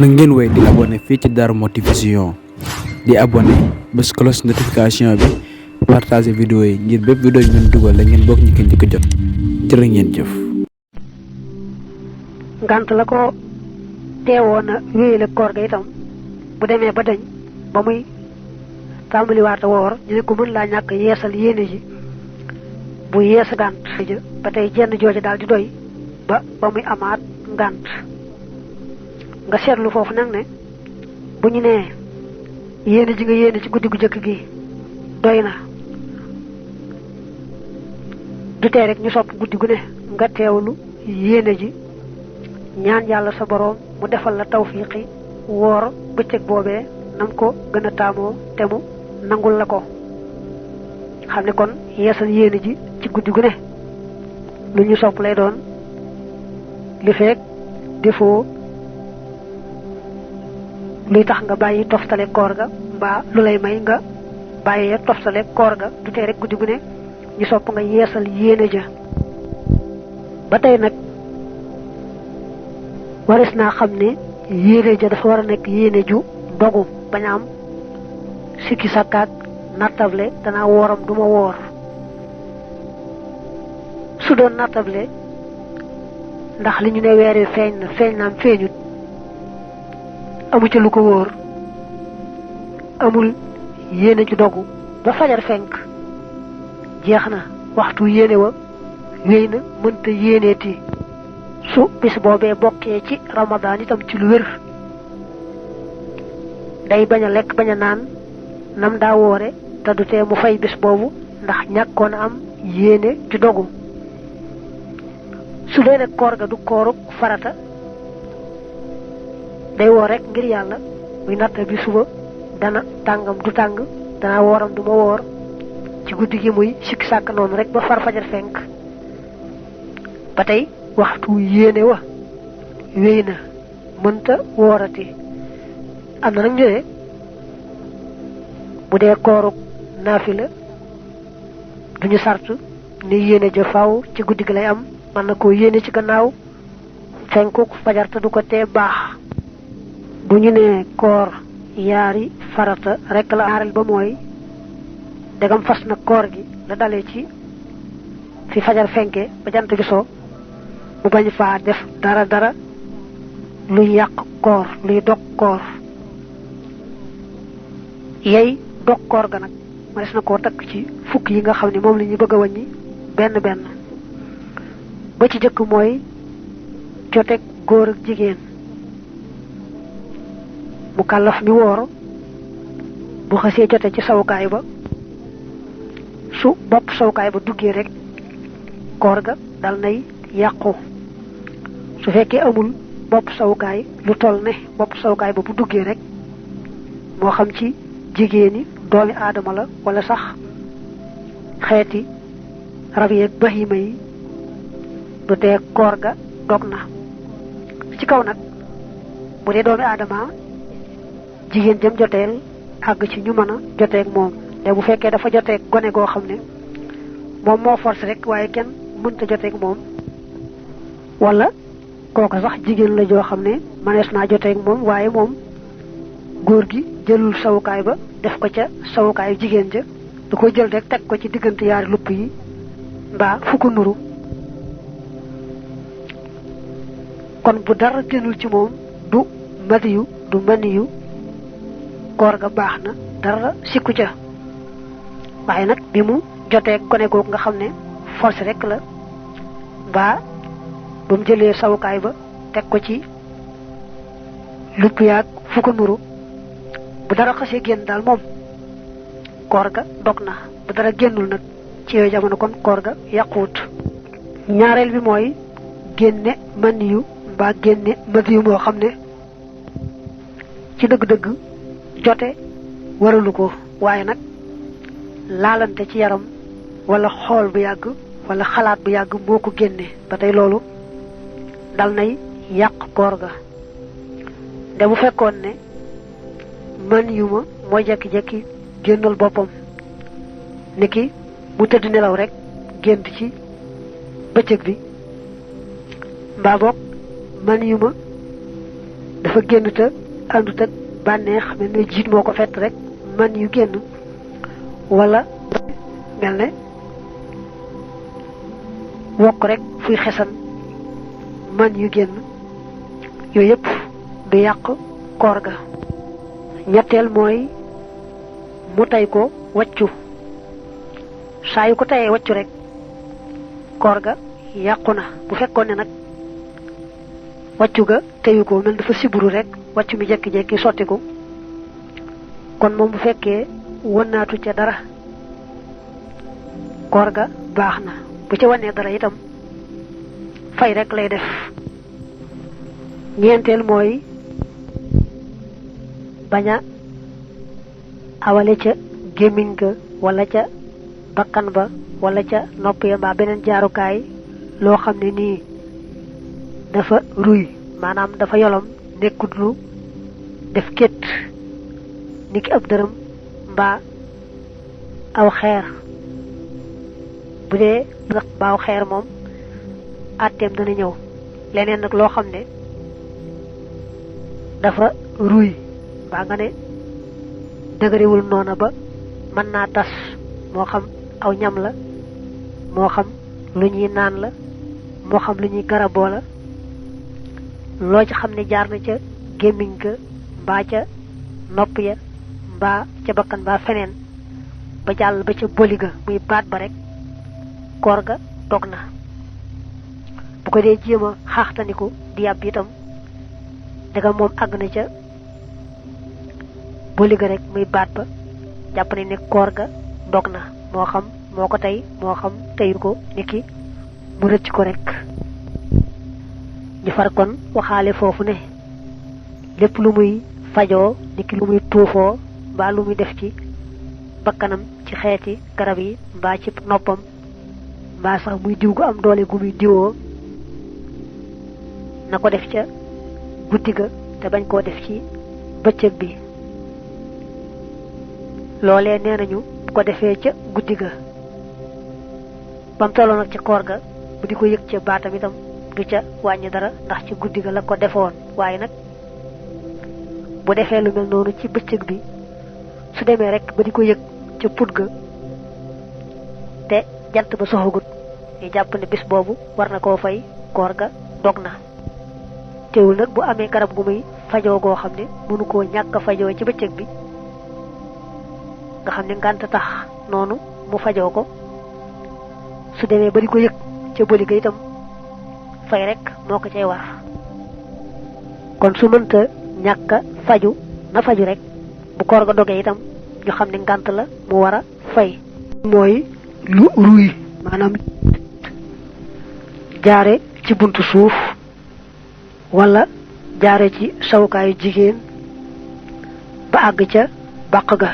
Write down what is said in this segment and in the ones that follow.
na ngeen wéy di abonné fii ci Darou Mouhty Vision di abonné bés cloche notification bi partager vidéo yi ngir bépp vidéo yi ngeen dugal la ngeen bokk ñi ko njëkk jot jërë ngeen jëf. ngant la ko teewoon a wéyale koor ga itam bu demee ba dañ ba muy tàmbaliwaata woor ñu ne ko mën laa ñàkk yeesal yéene ji bu yeesa ngànt ja ba tey jenn jooja daal di doy ba muy amaat ngànt nga seetlu foofu nag ne bu ñu nee yéene ji nga yéene ci guddi gu jëkk gi doy na du tee rek ñu sopp guddi gu ne nga teewlu yéene ji ñaan yàlla sa boroom mu defal la tawfiqi woor bëccëg boobee nam ko gën a taamoo te mu nangul la ko xam ne kon yeesal yéene ji ci guddi gu ne lu ñu sopp lay doon li feek defoo luy tax nga bàyyi toftale koor ga mbaa lu lay may nga bàyyee toftale koor ga du tee rek guddi gu ne ñu sopp nga yeesal yéene ja ba tey nag waris naa xam ne yéene ja dafa war a nekk yéene ju dogu bañ a am sikki sàkkaak nattable danaa wooram du ma woor su doon nattable ndax li ñu ne weer wi feeñ naam feeñut amu ca lu ko wóor amul yéene ju dogu ba fajar fenk jeex na waxtu yéene wa wéy na mënta yéeneeti su bis boobee bokkee ci ramadaan itam ci lu wér day bañ a lekk bañ a naan nam daa woore te du tee mu fay bis boobu ndax ñàkkoon a am yéene ju dogu su dee nag koor ga du kooruk farata day woor rek ngir yàlla muy natt bi suba dana tàngam du tàng dana wooram du ma woor ci guddi gi muy sikki sàkk noonu rek ba far fajar fenk ba tey waxtu yéene wa wéy na mënta woorati am na nag ñu ne bu dee kooruk naafila duñu sart ni yéene ja faaw ci guddi gi lay am mën na koo yéene ci gannaaw fenkuk fajar te du ko tee baax bu ñu nee koor yaari farata rek la aareel ba mooy dagam fas na koor gi la dalee ci fi fajar fenke ba jant bi soo mu bañ faa def dara luy yàq koor luy dog koor yey dog koor ga nag ma des na koo takk ci fukk yi nga xam ne moom la ñu bëgg a wàññi benn ba ci jëkk mooy joteeg góor ak jigéen mu kàllaf mi woor bu xasee jote ci sawukaay ba su bopp sawukaay ba duggee rek koor ga dal nay yàqu su fekkee amul bopp sawukaay lu toll ne bopp sawukaay ba bu duggee rek moo xam ci jigéeni doomi aadama la wala sax xeeti rab yeeg bahima yi du tee koor ga dog na ci kaw nag bu dee doomi aadama jigéen jëm joteel àgg ci ñu mën a joteeg moom te bu fekkee dafa joteeg gone goo xam ne moom moo forcé rek waaye kenn mënta joteeg moom wala kooka sax jigéen la joo xam ne mënees naa joteeg moom waaye moom góor gi jëlul sawukaay ba def ko ca sawukaayu jigéen ja du ko jël rek teg ko ci diggante yaari lupp yi mbaa fu ko nuru kon bu dara génnul ci moom du madiyu du maniyu koor ga baax na dara sikku ca waaye nag bi mu jotee gone googu nga xam ne force rek la mbaa ba mu jëlee sawukaay ba teg ko ci lupp yaag fu ko nuru bu dara xasee génn daal moom koor ga dog na bu dara génnul nag ci yooyu jamono kon koor ga yàquwut ñaareel bi mooy génne maniyu mbaa génne madiyu moo xam ne ci dëgg-dëgg jote waralu ko waaye nag laalante ci yaram wala xool bu yàgg wala xalaat bu yàgg moo ko génne ba tey loolu dal nay yàq koor ga de bu fekkoon ne man yu ma mooy jekki-jekki génnal boppam niki mu tëdd nelaw rek gént ci bëccëg bi mbaa boog man yu ma dafa génn te àndut ak bànneex mel ne jiit moo ko fett rek man yu génn, wala mel ne wokk rek fuy xesan man yu génn, yooyu yëpp du yàq koor ga. ñetteel mooy mu tey ko waccu, saa yu ko teyee waccu rek koor ga yàqu na. bu fekkoon ne nag waccu ga teyu ko mel dafa siburu rek waccu mi jekki-jekki sottiku, kon moom bu fekkee wënnaatu ca dara koor ga baax na. bu ca wanee dara itam fay rek lay def. ñeenteel mooy bañ a awale ca gémmiñ ga wala ca bakkan ba wala ca nopp ya mbaa beneen jaarukaay loo xam ne nii dafa ruy, maanaam dafa yolom, nekkut lu def két niki ab dërëm mbaa aw xeer. bu dee baaw xeer moom àtteem dana ñëw. leneen nag loo xam ne dafa ruy mbaa nga ne dëgëriwul noona ba mën naa tas, moo xam aw ñam la, moo xam lu ñuy naan la, moo xam lu ñuy garaboo la, loo ci xam ne jaar na ca gémmiñ ga mbaa ca nopp ya mbaa ca bakkan mbaa feneen ba jàll ba ca boli ga muy baat ba rek koor ga dog na. bu ko dee jéem a xaaxtaniku di yàbb itam daga moom àgg na ca boli ga rek muy baat ba, jàpp nañ ne koor ga dog na, moo xam moo ko tey moo xam teyu ko, niki mu rëcc ko rek. ñu far kon waxaale foofu ne lépp lu muy fajoo niki lu muy tuufoo mbaa lu muy def ci bakkanam ci xeeti garab yi mbaa ci noppam mbaa sax muy diw gu am doole gu muy diwoo, na ko def ca guddi ga te bañ koo def ci bëccëg bi. loolee nee nañu bu ko defee ca guddi ga bam tolloo nag ca koor ga bu di ko yëg ca baatam itam du ca wàññi dara ndax ci guddi ga la ko defoon. waaye nag bu defee lu mel noonu ci bëccëg bi su demee rek ba di ko yëg ca put ga te jant ba soxagut, ñu jàpp ne bis boobu war na koo fay, koor ga dog na. teewul nag bu amee garab gu muy fajoo goo xam ne mënu koo ñàkk a fajoo ci bëccëg bi, nga xam ne ngànt tax noonu mu fajoo ko, su demee ba di ko yëg ca bëli ga itam fay rek moo ko cay war. kon su mënta ñàkk a faju na faju rek, bu koor ga dogee itam ñu xam ne ngànt la mu war a fay. mooy lu ruy, maanaam jaare ci buntu suuf wala jaare ci sawukaayu jigéen ba àgg ca bàq ga.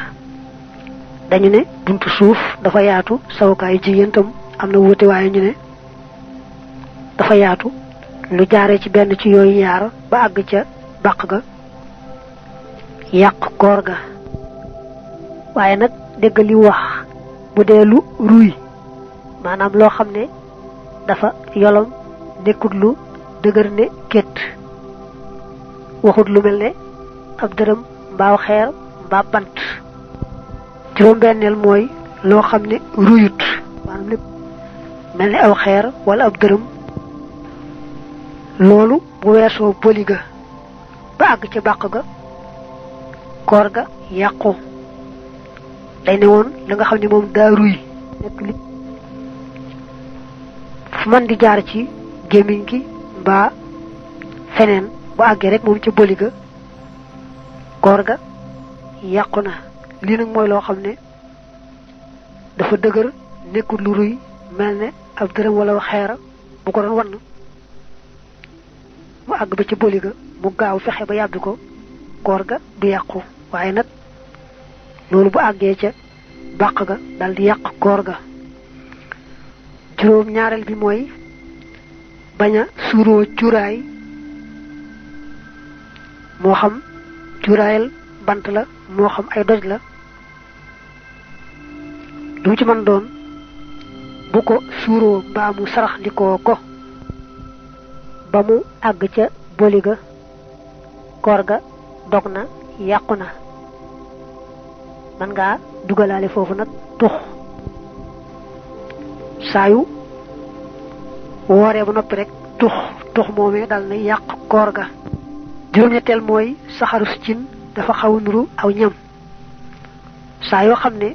dañu ne buntu suuf dafa yaatu, sawukaayu jigéen tam am na wuute, waaye ñu ne dafa yaatu. lu jaare ci benn ci yooyu yaar ba àgg ca bàq ga yàq koor ga. waaye nag dégg li wax bu dee lu ruy, maanaam loo xam ne dafa yolom, nekkut lu dëgër ne kétt, waxut lu mel ne ab dërëm mbaaw xeer mbaa bant. juróom-benneel mooy loo xam ne ruyut, maanaam lépp mel ne aw xeer wala ab dërëm, loolu bu weesoo boli ga ba àgg ca bàq ga koor ga yàqu. day ne woon la nga xam ne moom daa ruy nekk li fu man di jaar ci gémmiñ gi mbaa feneen bu àggee rek moom ca boli ga koor ga yàqu na. lii nag mooy loo xam ne dafa dëgër, nekkul lu ruy mel ne ab dërëm wala xeera, bu ko doon wann mu àgg ba ca boli ga mu gaaw fexe ba yàbbi ko, koor ga du yàqu. waaye nag loolu bu àggee ca bàq ga dal di yàq koor ga. juróom ñaareel bi mooy bañ a suuroo cuuraay, moo xam cuuraayal bant la moo xam ay doj la, lu mu ci mën doon bu ko suuroo mbaa mu saraxndikoo ko ba mu àgg ca boli ga koor ga dog na yàqu na man ngaa dugalaale foofu nag tux saayu wooree ba noppi rek tux moomee dal na yàq koor ga. juróom-ñetteel mooy saxarus cin dafa xaw a nuru aw ñam saa yoo xam ne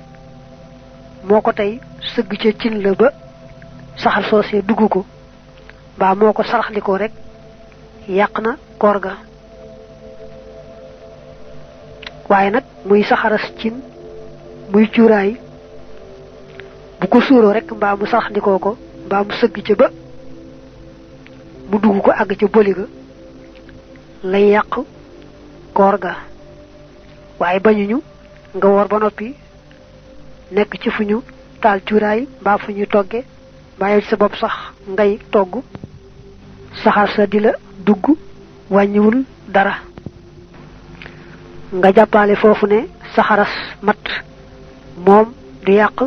moo ko tey sëgg ca cin la ba saxar soosee dugg ko mbaa moo ko saraxlikoo rek yàq na koor ga. waaye nag muy saxaras cin muy cuuraay bu ko suuroo rek mbaa mu saraxlikoo ko mbaa mu sëgg ca ba mu dugg ko àgg ca boli ga lay yàq koor ga. waaye bañuñu nga woor ba noppi nekk ci fu ñu taal cuuraay mbaa fu ñu togge mbaa yow ci sa bopp sax ngay togg saxaar sa di la dugg wàññiwul dara. nga jàppale foofu ne saxaras mat moom du yàq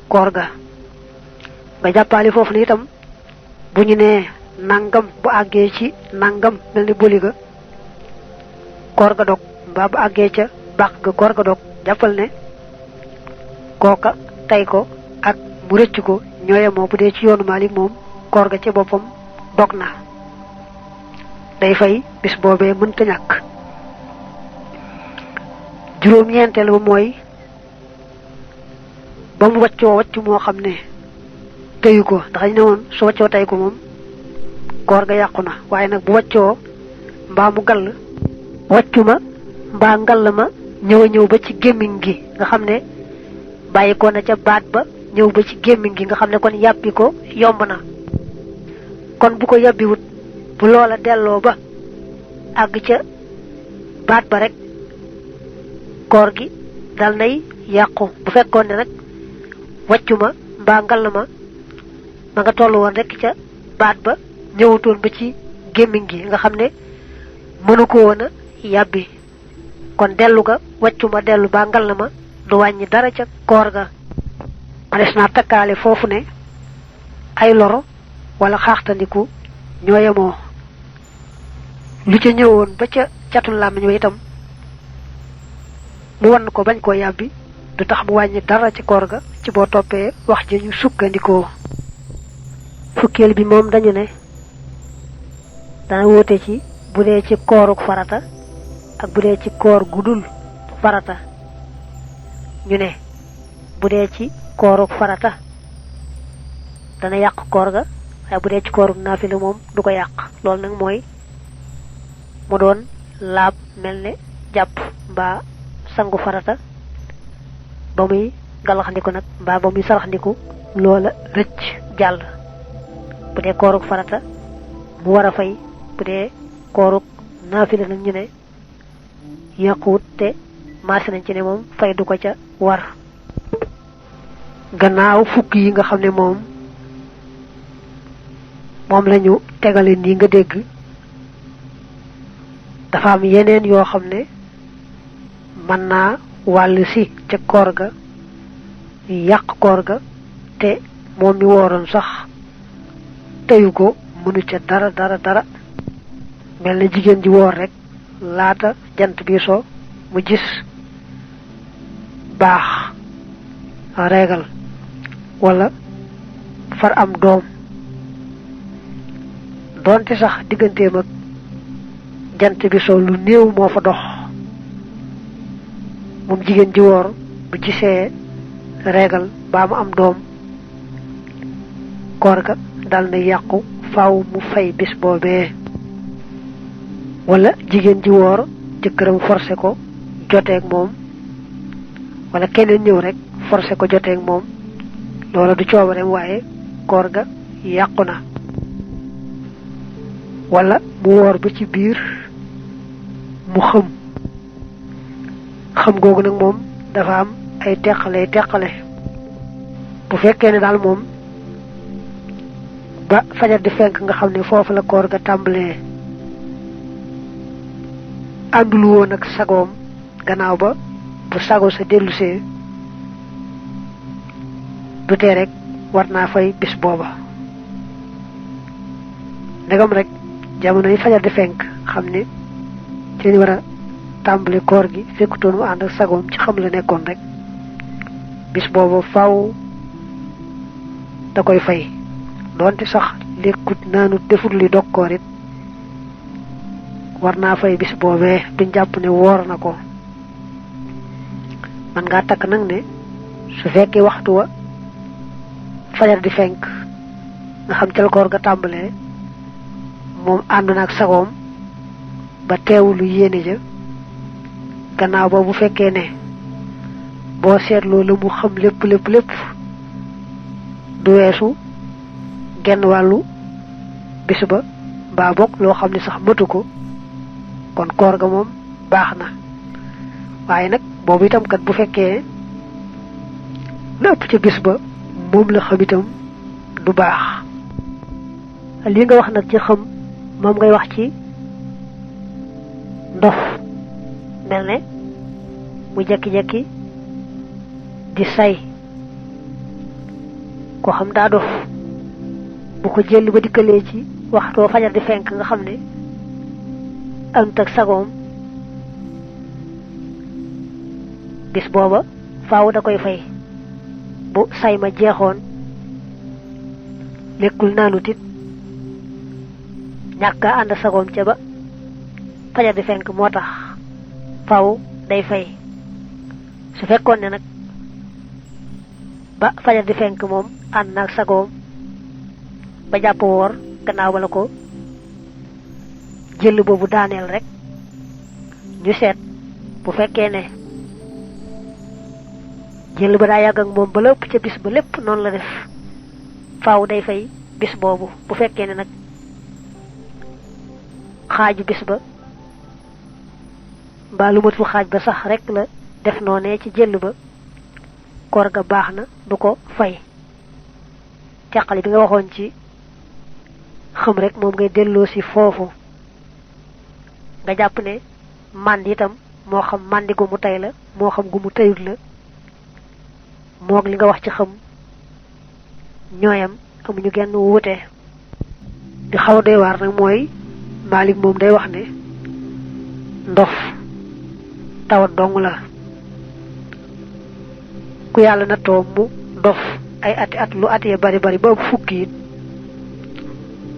koor ga. nga jàppale foofu ne itam bu ñu nee nangam bu àggee ci nangam mel ni boli ga koor ga dog mbaa bu àggee ca bàq ga koor ga dog jàppal ne kooka tey ko ak mu rëcc ko ñooyemoo bu dee ci yoonu Maalik moom koor ga ci boppam dog na day fay bis boobee mënta ñàkk. juróom-ñeenteel ba mooy ba mu waccoo wacc moo xam ne teyu ko ndax ñu ne woon su waccoo tey ko moom koor ga yàqu na waaye nag bu waccoo mbaa mu gall waccu ma mbaa ngall ma ñëw ba ci gémmiñ gi nga xam ne bàyyi ko na ca baat ba ñëw ba ci gémmiñ gi nga xam ne kon yàbbi ko yomb na. kon bu ko yàbbiwut bu loola delloo ba àgg ca baat ba rek koor gi dal nay yàqu. bu fekkoon ne nag waccu ma mbaa ngall ma nga tollu woon rek ca baat ba ñëwutoon ba ci gémmiñ gi nga xam ne mënu ko woon a yàbbi kon dellu ga waccu ma dellu baa ngall ma du wàññi dara ca koor ga. ma des naa takkaale foofu ne ay loro wala xaaxtandiku ñoo yemoo lu ca ñëwoon ba ca catul làmmiñ wa itam mu wan ko bañ koo yàbbi du tax mu wàññi dara ci koor ga ci boo toppee wax ji ñu sukkandikoo. fukkeel bi moom dañu ne dana wóote ci bu dee ci kooruk farata ak bu dee ci koor gudul farata. ñu ne bu dee ci kooruk farata dana yàq koor ga waaye bu dee ci kooruk naafila moom du ko yàq. loolu nag mooy mu doon laab mel ne jàpp mbaa sangu farata ba muy galaxndiku nag mbaa ba muy saraxndiku loola rëcc jàll. bu dee kooruk farata mu war a fay bu dee kooruk naafila nag ñu ne yàquwut te maase nañ ci ne moom fay du ko ca war. gannaaw fukk yi nga xam ne moom lañu tegale nii nga dégg dafa am yeneen yoo xam ne mën naa wàll si ca koor ga yàq koor ga te moom mi wooroon sax teyu ko mënu ca dara mel na jigéen ji woor rek laata jant bi so mu gis baax reegal wala far am doom doonte sax digganteem ak jant bi so lu néew moo fa dox moom jigéen ji woor bu gisee reegal baa mu am doom koor ga dal na yàqu faaw mu fay bis boobee. wala jigéen ji woor jëkkëram forcé ko joteeg moom wala keneen ñëw rek forcé ko joteeg moom loola du coobareem waaye koor ga yàqu na. wala mu woor ba ci biir mu xam googu nag moom dafa am ay teqale bu fekkee ne daal moom ba fajar di fenk nga xam ne foofu la koor ga tàmbalee àndul woon ak sagoom gannaaw ba bu sago sa dellusee du tee rek war naa fay bis booba. ndegam rek jamono yi fajar di fenk xam ne ci ñu wara tàmbali koor gi fekkutoon mu ànd ak sagoom ci xam la nekkoon rek bis boobu faaw da koy fay doonte sax lekkut naanu deful li dog koor it war naa fay bis boobee duñ jàpp ne woor na ko man ngaa takk nag ne su fekkee waxtu wa fajar di fenk nga xam ca la koor ga tàmbalee moom ànd na ak sagoom ba teewulu yéene ja gannaaw ba bu fekkee ne boo seetloo la mu xam lépp du weesu genn wàllu bis ba mbaa bokk loo xam ne sax matu ko kon koor ga moom baax na waaye nag boobu itam kat bu fekkee la ëpp ca bis ba moom la xam itam du baax li nga wax nag ci xam moom ngay wax ci ndof mel ne mu jekki-jekki di say ko xam daa dof bu ko jël ba dikkalee ci waxtoo fajar di fenk nga xam ne ant ak sagoom bis booba faaw da koy fay bu say ma jeexoon lekkul naanut it ñàkk a ànd sagoom ca ba fajar di fenk moo tax faaw day fay su fekkoon ne nag ba fajar di fenk moom ànd naag sagoom ba jàpp woor gannaaw ba la ko jël boobu daaneel rek ñu seet bu fekkee ne jël ba daa yàgg ak moom ba lépp ca bis ba lépp noonu la def faaw day fay bis boobu bu fekkee ne nag xaaju bis ba mbaa lu matul xaaj ba sax rek la def noonee ci jël ba koor ga baax na du ko fay teqali bi nga waxoon ci xam rek moom ngay delloo si foofu nga jàpp ne mànd itam moo xam màndi gu mu tey la moo xam gu mu teyut la moog li nga wax ci xam ñooyam amuñu genn wuute di xaw a doy waar nag mooy Malik moom day wax ne ndof tawat dong la ku yàlla na toom mu dof ay ati at lu at ya bari ba ëpp fukki it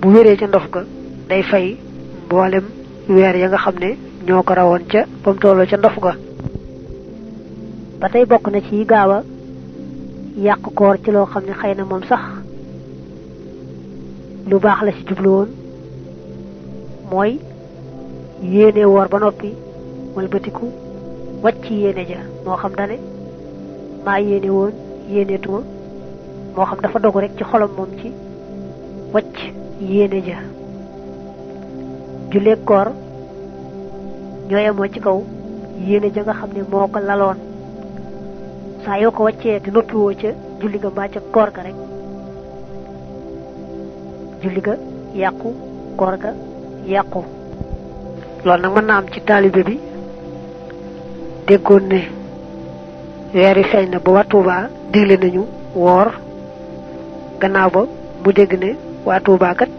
bu wéree ca ndof ga day fay mboolem weer ya nga xam ne ñoo ko rawoon ca ba mu tolloo ca ndof ga ba tey bokk na ci gaaw a yàq koor ci loo xam ne xëy na moom sax lu baax la ci jublu woon mooy yéene woor ba noppi walbatiku wàcc yéene ja moo xam dane maa yéene woon yéeneetuma moo xam dafa dogu rek ci xolam moom ci wàcc yéene ja julleeg koor ñooyemoo ci kaw yéene ja nga xam ne moo ko laloon saa yoo ko wàccee te noppiwoo ca julli ga mbaa ca koor ga rek julli ga yàqu koor ga yàqu loolu nag mën na am ci taalibe bi déggoon ne weer yi feeñ na ba waa Tuubaa digle nañu woor gannaaw ba mu dégg ne waa Tuubaa kat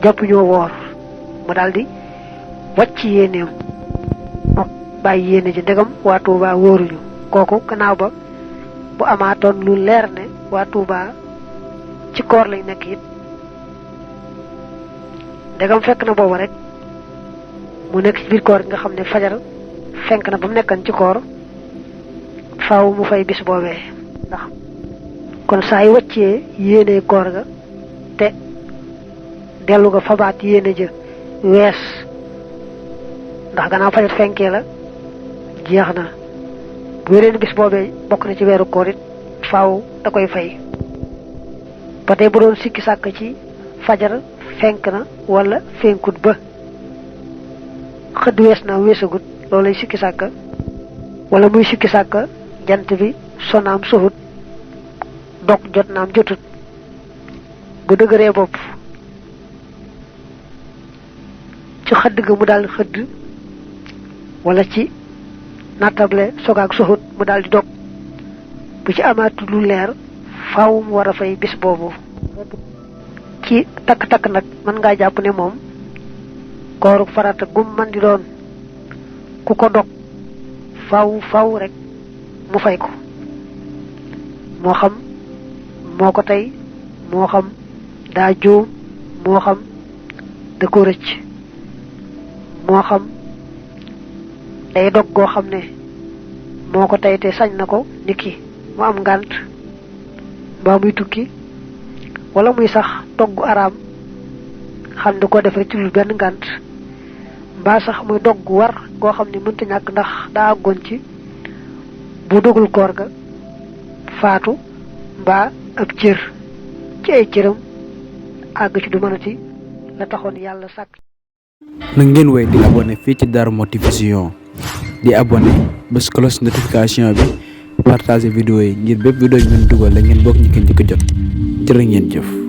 jàpp ñoo woor mu daldi wàcc yéeneem bàyyi yéene ji ndegam waa Tuubaa wóoruñu kooku gannaaw ba bu amaatoon lu leer ne waa Tuubaa ci koor lañ nekk it ndegam fekk na boobu rek mu nekk ci biir koor gi nga xam ne fajar fenk na ba mu nekkan ci koor faaw mu fay bis boobee ndax kon saa yi wàccee yéene koor ga te dellu nga fabaat yéene ja wees ndax gannaaw fajar fenkee la jeex na bu wéreen bis boobee bokk na ci weeru koor it faaw da koy fay ba tey bu doon sikki sàkk ci fajar fenk na wala fenkut ba xëdd wees na weesagut loolay sikki sàkk wala muy sikki sàkk jant bi sonaam soxut dog jot naam jotut bu dëgëree bopp ci xëdd ga mu daal xëdd wala ci nattable sogaak soxut mu daal di dog bu ci amaatu lu leer faaw mu war a fay bis boobu ci takk-takk nag mën ngaa jàpp ne moom kooru farata gum man di doon ku ko dog faw rek mu fay ko moo xam moo ko tey moo xam daa juum moo xam da ko rëcc moo xam day dog goo xam ne moo ko tey te sañ na ko niki mu am ngànt mbaa muy tukki wala muy sax togg araam xam ne ko def rek ci lu benn ngànt mbaa sax muy dogg war goo xam ne mënta ñàkk ndax daa àggoon ci bu dogul koor ga faatu mbaa ab cër ci ay cëram àgg ci du mënati la taxoon yàlla sàkk. na ngeen wéy di abonné fii ci Darou Mouhty Vision di abonné bés cloche notification bi partager vidéo yi ngir bépp vidéo yi ngeen dugal la ngeen bokk ñu ko njëkk a jot jërë ngeen jëf.